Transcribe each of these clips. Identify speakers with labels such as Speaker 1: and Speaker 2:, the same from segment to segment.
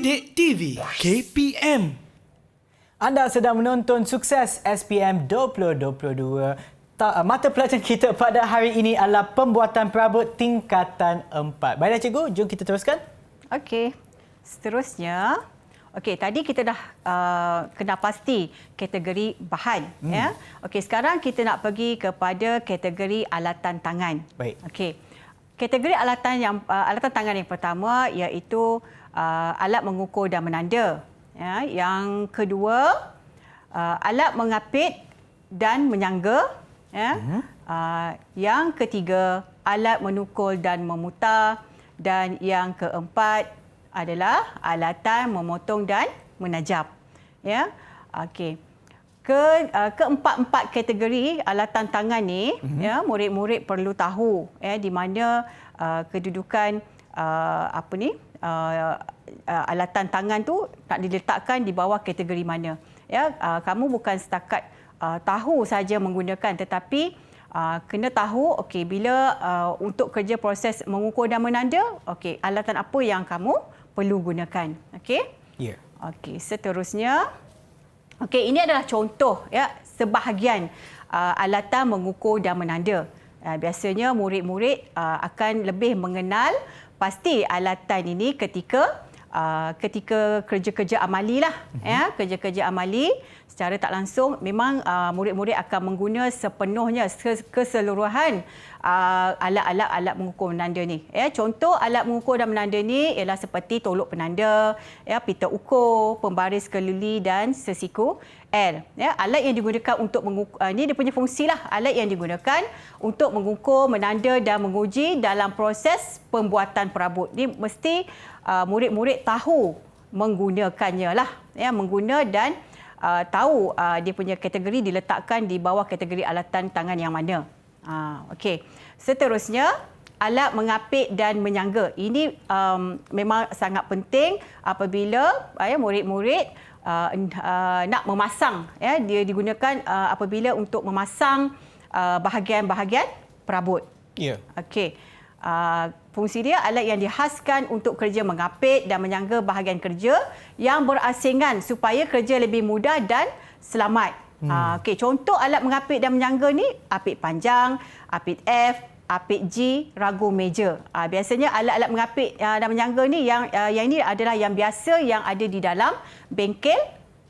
Speaker 1: Didik TV KPM.
Speaker 2: Anda sedang menonton Sukses SPM 2022. Mata pelajaran kita pada hari ini adalah pembuatan perabot tingkatan 4. Baiklah cikgu, jom kita teruskan.
Speaker 3: Okey, seterusnya. Okey, tadi kita dah kena pasti kategori bahan. Ya. Okey, sekarang kita nak pergi kepada kategori alatan tangan.
Speaker 2: Baik.
Speaker 3: Okey, kategori alatan tangan yang pertama iaitu alat mengukur dan menanda. Ya. Yang kedua, alat mengapit dan menyangga. Ya. Yang ketiga, alat menukul dan memutar. Dan yang keempat adalah alatan memotong dan menajam. Ya. Okey. Keempat-empat kategori alatan tangan ni, ya, murid-murid perlu tahu di mana kedudukan alatan tangan tu nak diletakkan di bawah kategori mana. Ya, kamu bukan setakat tahu saja menggunakan, tetapi kena tahu bila untuk kerja proses mengukur dan menanda, alatan apa yang kamu perlu gunakan. Okey?
Speaker 2: Ya.
Speaker 3: Okey, seterusnya. Ini adalah contoh sebahagian alatan mengukur dan menanda. Biasanya murid-murid akan lebih mengenal pasti alatan ini ketika kerja-kerja amali lah. Kerja-kerja amali secara tak langsung memang murid-murid akan mengguna sepenuhnya, keseluruhan alat mengukur menanda ni. Contoh alat mengukur dan menanda ni ialah seperti tolok penanda, pita ukur, pembaris kelili dan sesiku L. Alat yang digunakan untuk mengukur, ini dia punya fungsi lah. Alat yang digunakan untuk mengukur, menanda dan menguji dalam proses pembuatan perabot. Ini mesti murid-murid tahu menggunakannya lah. Mengguna dan tahu dia punya kategori diletakkan di bawah kategori alatan tangan yang mana. Okey. Seterusnya, alat mengapit dan menyangga. Ini memang sangat penting apabila murid-murid nak memasang. Dia digunakan apabila untuk memasang bahagian-bahagian perabot.
Speaker 2: Ya.
Speaker 3: Okey. Fungsi dia alat yang dihaskan untuk kerja mengapit dan menyangga bahagian kerja yang berasingan supaya kerja lebih mudah dan selamat. Contoh alat mengapit dan menyangga ni apit panjang, apit F, apit G, ragu meja. Biasanya alat-alat mengapit dan menyangga ni yang ini adalah yang biasa yang ada di dalam bengkel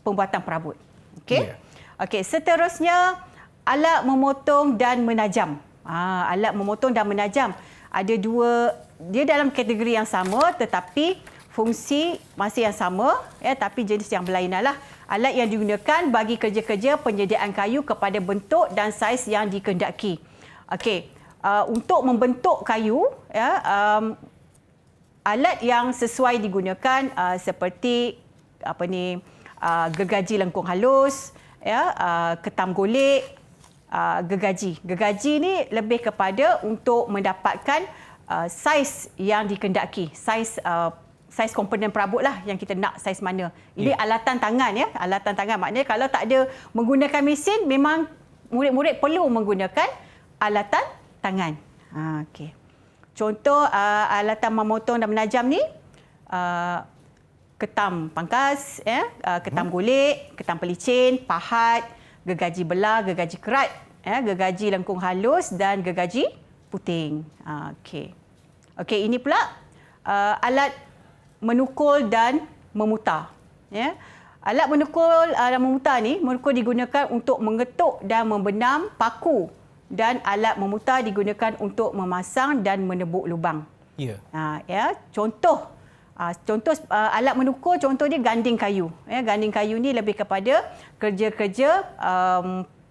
Speaker 3: pembuatan perabot. Okey, seterusnya alat memotong dan menajam. Alat memotong dan menajam ada dua, dia dalam kategori yang sama tetapi fungsi masih yang sama, tapi jenis yang berlainan lah. Alat yang digunakan bagi kerja-kerja penyediaan kayu kepada bentuk dan saiz yang dikehendaki. Untuk membentuk kayu, alat yang sesuai digunakan seperti gergaji lengkung halus, ketam golek, gergaji. Gergaji ni lebih kepada untuk mendapatkan saiz yang dikehendaki, saiz komponen perabot lah yang kita nak, saiz mana. Ini alatan tangan, alatan tangan. Maknanya kalau tak ada menggunakan mesin, memang murid-murid perlu menggunakan alatan tangan. Contoh alatan memotong dan menajam ni, ketam pangkas, ketam golek, ketam pelicin, pahat, gergaji belah, gergaji kerat, gergaji lengkung halus dan gergaji puting. Ini pula alat menukul dan memutar. Alat menukul dan memutar ni, menukul digunakan untuk mengetuk dan membenam paku dan alat memutar digunakan untuk memasang dan menebuk lubang. Contoh alat menukul, contoh dia ganding kayu. Ganding kayu ni lebih kepada kerja-kerja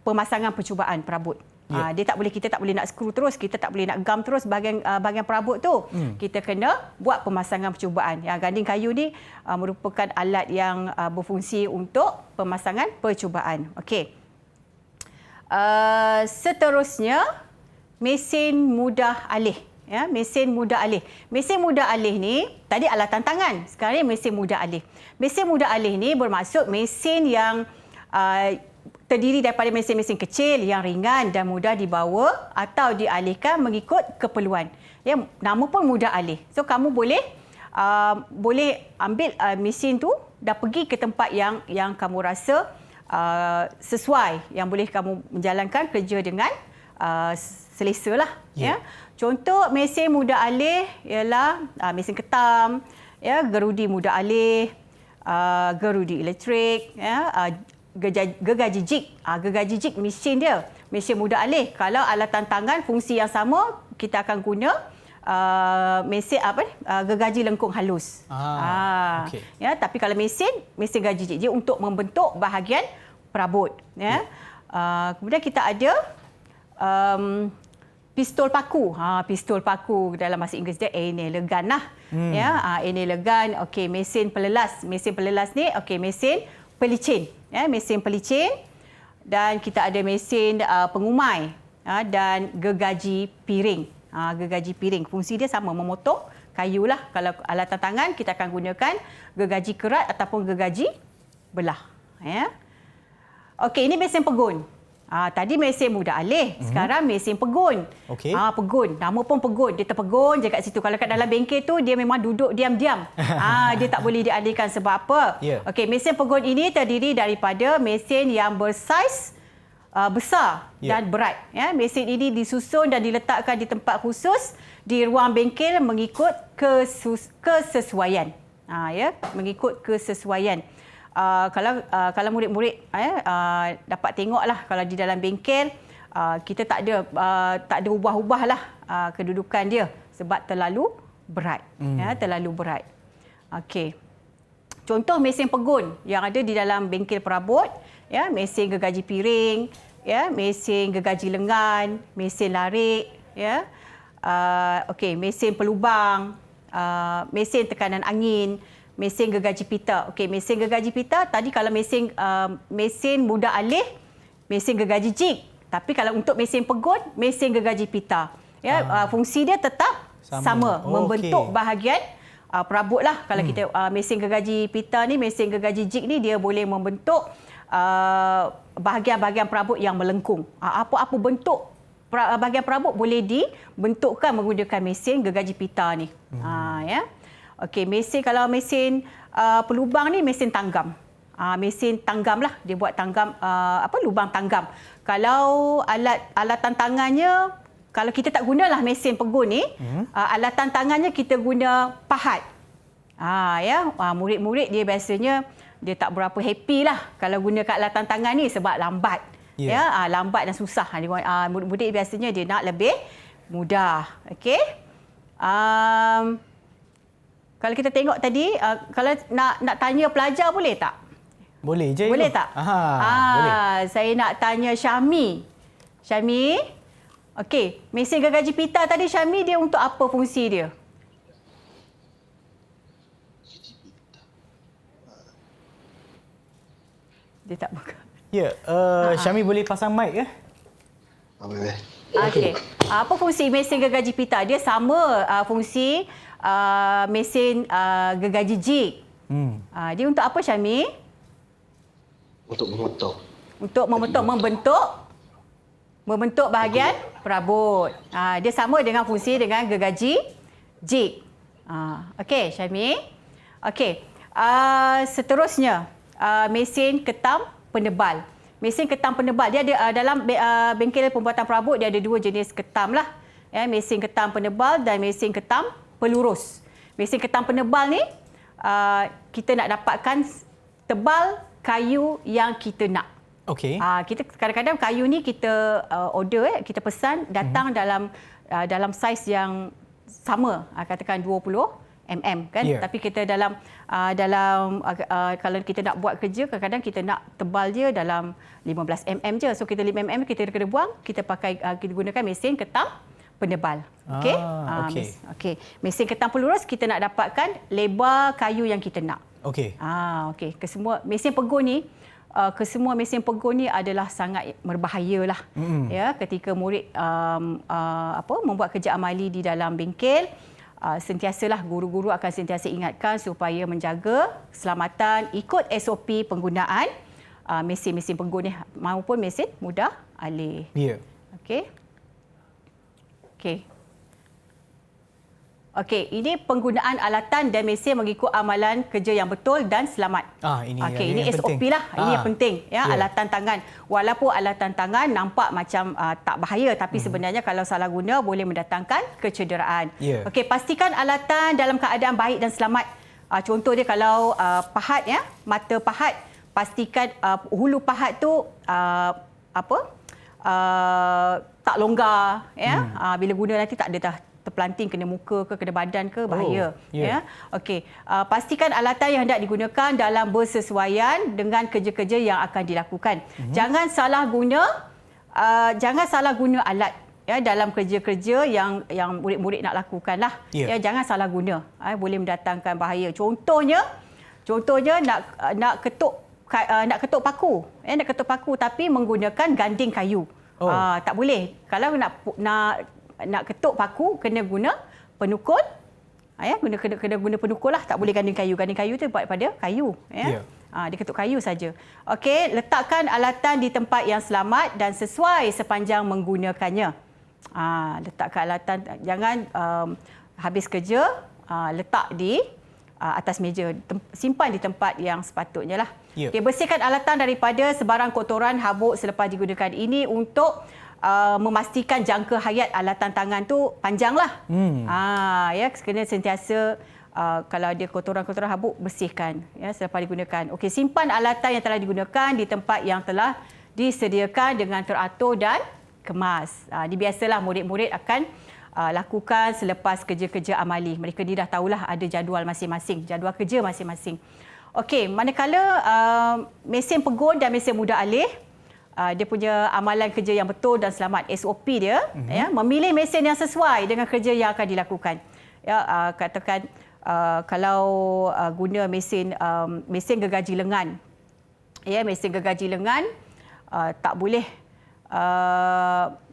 Speaker 3: pemasangan percubaan perabot. Kita tak boleh nak skru terus, kita tak boleh nak gam terus bahagian perabot tu. Kita kena buat pemasangan percubaan. Ganding kayu ni merupakan alat yang berfungsi untuk pemasangan percubaan. Seterusnya, mesin mudah alih. Mesin mudah alih. Mesin mudah alih ni tadi alatan tangan, sekarang ni mesin mudah alih. Mesin mudah alih ni bermaksud mesin yang terdiri daripada mesin-mesin kecil yang ringan dan mudah dibawa atau dialihkan mengikut keperluan. Nama pun mudah alih. So kamu boleh boleh ambil mesin tu dah pergi ke tempat yang kamu rasa sesuai, yang boleh kamu menjalankan kerja dengan selesa lah. Ya. Contoh mesin mudah alih ialah mesin ketam, ya, gerudi mudah alih, gerudi elektrik, ya, gergaji jig. Gergaji jig mesin dia, mesin mudah alih. Kalau alatan tangan fungsi yang sama, kita akan guna mesin gergaji lengkung halus.
Speaker 2: Okey.
Speaker 3: Ya, tapi kalau mesin gergaji jig dia untuk membentuk bahagian perabot, ya. Kemudian kita ada pistol paku. Pistol paku dalam bahasa Inggeris dia nail gun lah. Ya, nail gun. Okey, mesin pelelas. Mesin pelelas ni mesin pelicin. Ya, mesin pelicin. Dan kita ada mesin pengumai dan gergaji piring. Gergaji piring. Fungsi dia sama, memotong kayu lah. Kalau alatan tangan kita akan gunakan gergaji kerat ataupun gergaji belah. Ya. Okey, ini mesin pegun. Tadi mesin mudah alih, sekarang mesin pegun.
Speaker 2: Okey.
Speaker 3: Pegun, nama pun pegun. Dia terpegun je kat situ. Kalau kat dalam bengkel tu dia memang duduk diam-diam. Dia tak boleh dialihkan sebab apa? Okey, mesin pegun ini terdiri daripada mesin yang bersaiz besar dan berat. Ya, mesin ini disusun dan diletakkan di tempat khusus di ruang bengkel mengikut kesesuaian. Mengikut kesesuaian. Kalau murid-murid dapat tengoklah kalau di dalam bengkel kita tak ada ubah-ubahlah kedudukan dia sebab terlalu berat. Terlalu berat. Okey. Contoh mesin pegun yang ada di dalam bengkel perabot, ya, mesin gergaji piring, ya, mesin gergaji lengan, mesin larik, ya. Okey, mesin pelubang, mesin tekanan angin, mesin gergaji pita. Okey, mesin gergaji pita tadi kalau mesin mudah alih, mesin gergaji jig. Tapi kalau untuk mesin pegun, mesin gergaji pita. Ya, fungsi dia tetap sama. Membentuk bahagian perabot lah. Kalau kita mesin gergaji pita ni, mesin gergaji jig ni dia boleh membentuk bahagian-bahagian perabot yang melengkung. Apa-apa bentuk bahagian perabot boleh dibentukkan menggunakan mesin gergaji pita ni. Ya. Okey, kalau mesin pelubang ni mesin tanggam. Mesin tanggam lah, dia buat tanggam lubang tanggam. Kalau alatan tangannya, kalau kita tak gunalah mesin pegun ni, alatan tangannya kita guna pahat. Murid-murid dia biasanya dia tak berapa happy lah kalau guna kat alatan tangan ni sebab lambat. Lambat dan susah. Murid-murid biasanya dia nak lebih mudah. Okey. Kalau kita tengok tadi, kalau nak tanya pelajar boleh tak?
Speaker 2: Boleh je.
Speaker 3: Boleh tak?
Speaker 2: Boleh.
Speaker 3: Saya nak tanya Syami. Syami, okey, mesin gergaji pita tadi Syami dia untuk apa fungsi dia? Dia tak buka.
Speaker 2: Ya, Syami boleh pasang mic ke?
Speaker 4: Boleh.
Speaker 3: Okey. Apa fungsi mesin gergaji pita? Dia sama fungsi mesin gergaji jig. Dia untuk apa Syami?
Speaker 4: Untuk memotong.
Speaker 3: Untuk membentuk bahagian perabot. Dia sama dengan fungsi dengan gergaji jig. Okey, Syami. Okey. Seterusnya, mesin ketam penebal. Mesin ketam penebal dia ada dalam bengkel pembuatan perabot dia ada dua jenis ketam lah. Ya, mesin ketam penebal dan mesin ketam pelurus. Mesin ketam penebal ni kita nak dapatkan tebal kayu yang kita nak.
Speaker 2: Okey.
Speaker 3: Kita kadang-kadang kayu ni kita order, kita pesan datang dalam saiz yang sama, katakan 20 mm kan. Tapi kita dalam kalau kita nak buat kerja kadang-kadang kita nak tebal dia dalam 15 mm je. So kita 5 mm kita kena buang, kita gunakan mesin ketam penebal. Okey. Okey. Mesin ketam pelurus kita nak dapatkan lebar kayu yang kita nak.
Speaker 2: Okey.
Speaker 3: Okey. Kesemua mesin pegun ni kesemua mesin pegun ni adalah sangat berbahayalah. Ya, ketika murid membuat kerja amali di dalam bengkel, sentiasalah guru-guru akan sentiasa ingatkan supaya menjaga keselamatan, ikut SOP penggunaan mesin-mesin pegun ni maupun mesin mudah alih.
Speaker 2: Ya.
Speaker 3: Okey. Okey. Okey, ini penggunaan alatan dan mesin mengikut amalan kerja yang betul dan selamat. Ini
Speaker 2: yang
Speaker 3: SOP
Speaker 2: penting.
Speaker 3: lah. Ini yang penting ya,
Speaker 2: Ya.
Speaker 3: alatan tangan. Walaupun alatan tangan nampak macam tak bahaya, tapi sebenarnya kalau salah guna boleh mendatangkan kecederaan.
Speaker 2: Ya.
Speaker 3: Okey, pastikan alatan dalam keadaan baik dan selamat. Contoh dia kalau pahat ya, mata pahat, pastikan hulu pahat tu tak longgar ya. Bila guna nanti tak ada dah terpelanting kena muka ke kena badan ke bahaya ya. Okey, pastikan alatan yang hendak digunakan dalam bersesuaian dengan kerja-kerja yang akan dilakukan. Jangan salah guna alat ya dalam kerja-kerja yang murid-murid nak lakukanlah. Ya, jangan salah guna. Boleh mendatangkan bahaya. Contohnya nak ketuk paku. Nak ketuk paku tapi menggunakan ganding kayu. Tak boleh. Kalau nak ketuk paku kena guna penukul. Kena guna penukul lah. Tak boleh ganding kayu. Ganding kayu tu buat pada kayu. Dia ketuk kayu saja. Okey, letakkan alatan di tempat yang selamat dan sesuai sepanjang menggunakannya. Letakkan alatan, jangan habis kerja letak di atas meja. Simpan di tempat yang sepatutnya lah. Okay, bersihkan alatan daripada sebarang kotoran, habuk selepas digunakan. Ini untuk memastikan jangka hayat alatan tangan tu panjang lah. Ya, kena sentiasa kalau ada kotoran-kotoran habuk bersihkan ya selepas digunakan. Okey, simpan alatan yang telah digunakan di tempat yang telah disediakan dengan teratur dan kemas. Ini biasalah murid-murid akan lakukan selepas kerja-kerja amali. Mereka ni dah tahulah ada jadual masing-masing, jadual kerja masing-masing. Okey, manakala mesin pegun dan mesin mudah alih, dia punya amalan kerja yang betul dan selamat, SOP dia, ya, memilih mesin yang sesuai dengan kerja yang akan dilakukan. Ya, katakan kalau guna mesin gergaji lengan, ya, mesin gergaji lengan tak boleh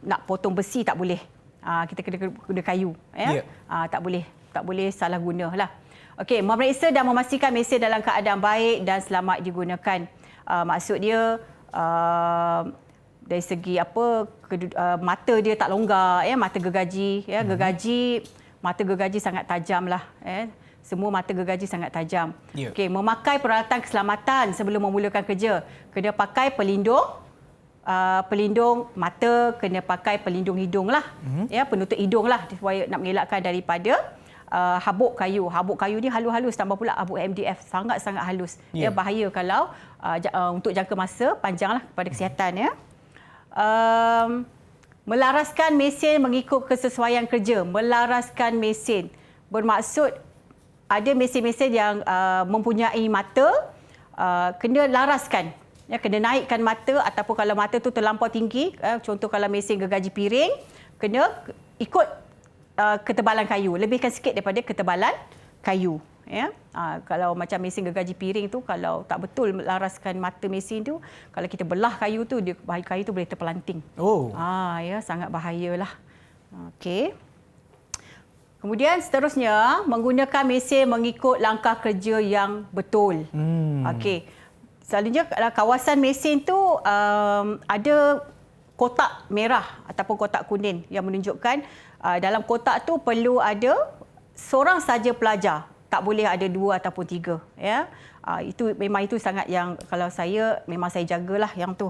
Speaker 3: nak potong besi, tak boleh. Kita kena guna kayu, ya. Tak boleh salah gunalah. Okey, memeriksa dan memastikan mesin dalam keadaan baik dan selamat digunakan. Maksud dia dari segi mata dia tak longgar, ya, mata gergaji, ya, mata gergaji sangat tajamlah, ya. Semua mata gergaji sangat tajam. Okey, memakai peralatan keselamatan sebelum memulakan kerja. Kena pakai pelindung mata, kena pakai pelindung hidung lah, ya, penutup hidung lah, supaya nak mengelakkan daripada habuk kayu. Habuk kayu ni halus-halus, tambah pula habuk MDF sangat-sangat halus. Ya, bahaya kalau untuk jangka masa panjanglah kepada kesihatan, ya. Melaraskan mesin mengikut kesesuaian kerja. Melaraskan mesin bermaksud ada mesin-mesin yang mempunyai mata, kena laraskan. Ya, kena naikkan mata, ataupun kalau mata tu terlampau tinggi, contoh kalau mesin gergaji piring, kena ikut ketebalan kayu, lebihkan sikit daripada ketebalan kayu, ya. Kalau macam mesin gergaji piring tu, kalau tak betul laraskan mata mesin tu, kalau kita belah kayu tu, kayu tu boleh terpelanting. Ya, sangat bahayalah. Okey. Kemudian seterusnya, menggunakan mesin mengikut langkah kerja yang betul. Okey. Selalunya kawasan mesin tu ada kotak merah ataupun kotak kuning yang menunjukkan dalam kotak tu perlu ada seorang saja pelajar. Tak boleh ada 2 ataupun 3. Ya. Itu memang itu sangat yang kalau saya memang saya jagalah yang tu.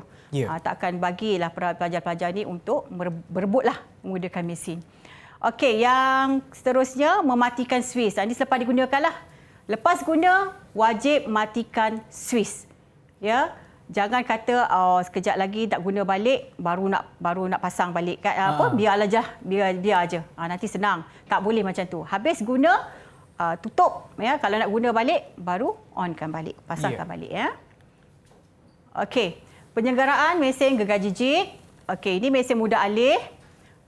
Speaker 3: Tak akan bagilah pelajar-pelajar ni untuk berebutlah menggunakan mesin. Okey, yang seterusnya mematikan suis. Ini selepas digunakanlah. Lepas guna wajib matikan suis. Ya. Jangan kata sekejap lagi tak guna balik baru nak pasang balik biarlah je, biar aja. Nanti senang. Tak boleh macam tu. Habis guna tutup, ya. Kalau nak guna balik baru onkan balik, pasangkan balik, ya. Okey, penyelenggaraan mesin gergaji jig. Okey, ini mesin mudah alih.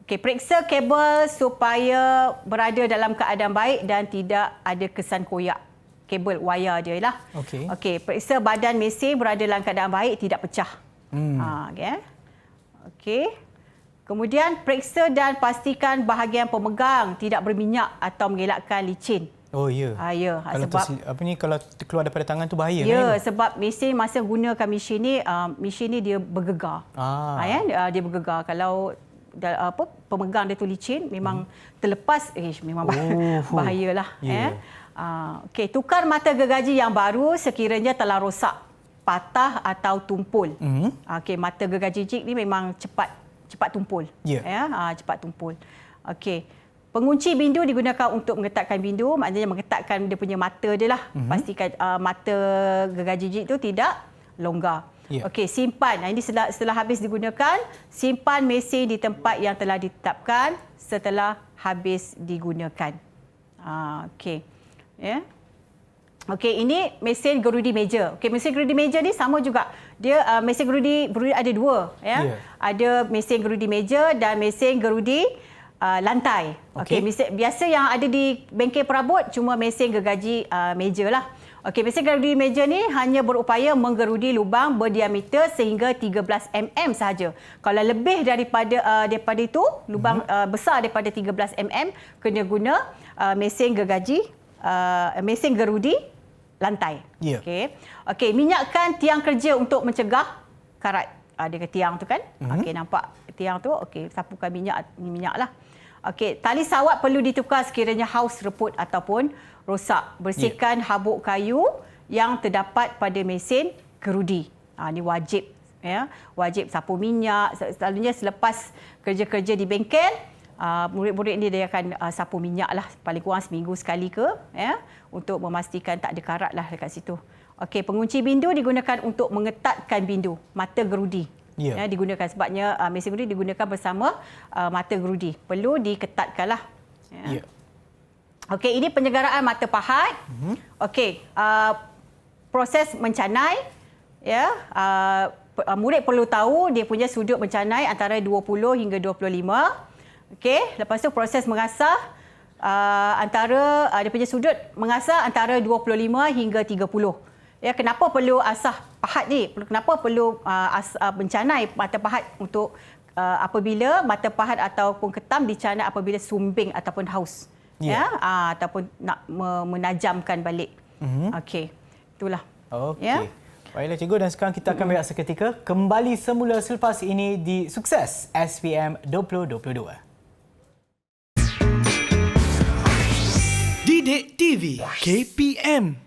Speaker 3: Okey, periksa kabel supaya berada dalam keadaan baik dan tidak ada kesan koyak. Kabel wayar dia lah. Okey, periksa badan mesin berada dalam keadaan baik, tidak pecah. Okey. Kemudian periksa dan pastikan bahagian pemegang tidak berminyak atau mengelakkan licin. Ya.
Speaker 2: Kalau kalau keluar daripada tangan tu bahaya.
Speaker 3: Ya, sebab mesin masa gunakan mesin ni dia bergegar. Dia bergegar. Kalau pemegang dia tu licin, memang terlepas, memang bahayalah.
Speaker 2: Yeah.
Speaker 3: Okey, tukar mata gergaji yang baru sekiranya telah rosak, patah atau tumpul. Okey, mata gergaji jig ni memang cepat tumpul. Cepat tumpul. Okey. Pengunci bindu digunakan untuk mengetatkan bindu, maknanya mengetatkan dia punya mata dia lah. Pastikan mata gergaji jig tu tidak longgar. Okey, simpan. Ini setelah habis digunakan, simpan mesin di tempat yang telah ditetapkan setelah habis digunakan. Okey. Okey, ini mesin gerudi meja. Okey, mesin gerudi meja ni sama juga. Dia mesin gerudi ada dua, Ada mesin gerudi meja dan mesin gerudi lantai. Okey, biasa yang ada di bengkel perabot cuma mesin gergaji meja lah. Okey, mesin gerudi meja ni hanya berupaya menggerudi lubang berdiameter sehingga 13 mm sahaja. Kalau lebih daripada itu, lubang besar daripada 13 mm, kena guna mesin gerudi lantai. Okey, minyakkan tiang kerja untuk mencegah karat. Dia tiang tu kan? Okey, nampak tiang tu? Okey, sapukan minyak lah. Okey, tali sawat perlu ditukar sekiranya haus reput ataupun rosak. Bersihkan habuk kayu yang terdapat pada mesin gerudi. Ini wajib, wajib sapu minyak. Selalunya selepas kerja-kerja di bengkel, murid-murid ni dia akan sapu minyak lah, paling kurang seminggu sekali untuk memastikan tak ada karat lah dekat situ. Okey, pengunci bindu digunakan untuk mengetatkan bindu mata gerudi. Digunakan sebabnya mesin gerudi digunakan bersama mata gerudi. Perlu diketatkanlah. Okey, ini penyegaraan mata pahat. Okey, proses mencanai, murid perlu tahu dia punya sudut mencanai antara 20 hingga 25. Okey, lepas tu proses mengasah dia punya sudut mengasah antara 25 hingga 30. Kenapa perlu asah pahat ni? Kenapa perlu mencanai mata pahat untuk apabila mata pahat ataupun ketam dicanai apabila sumbing ataupun haus. Ataupun nak menajamkan balik. Okey, itulah.
Speaker 2: Okey. Baiklah cikgu, dan sekarang kita akan berehat seketika. Kembali semula selepas ini di Sukses SPM 2022.
Speaker 1: Didik TV KPM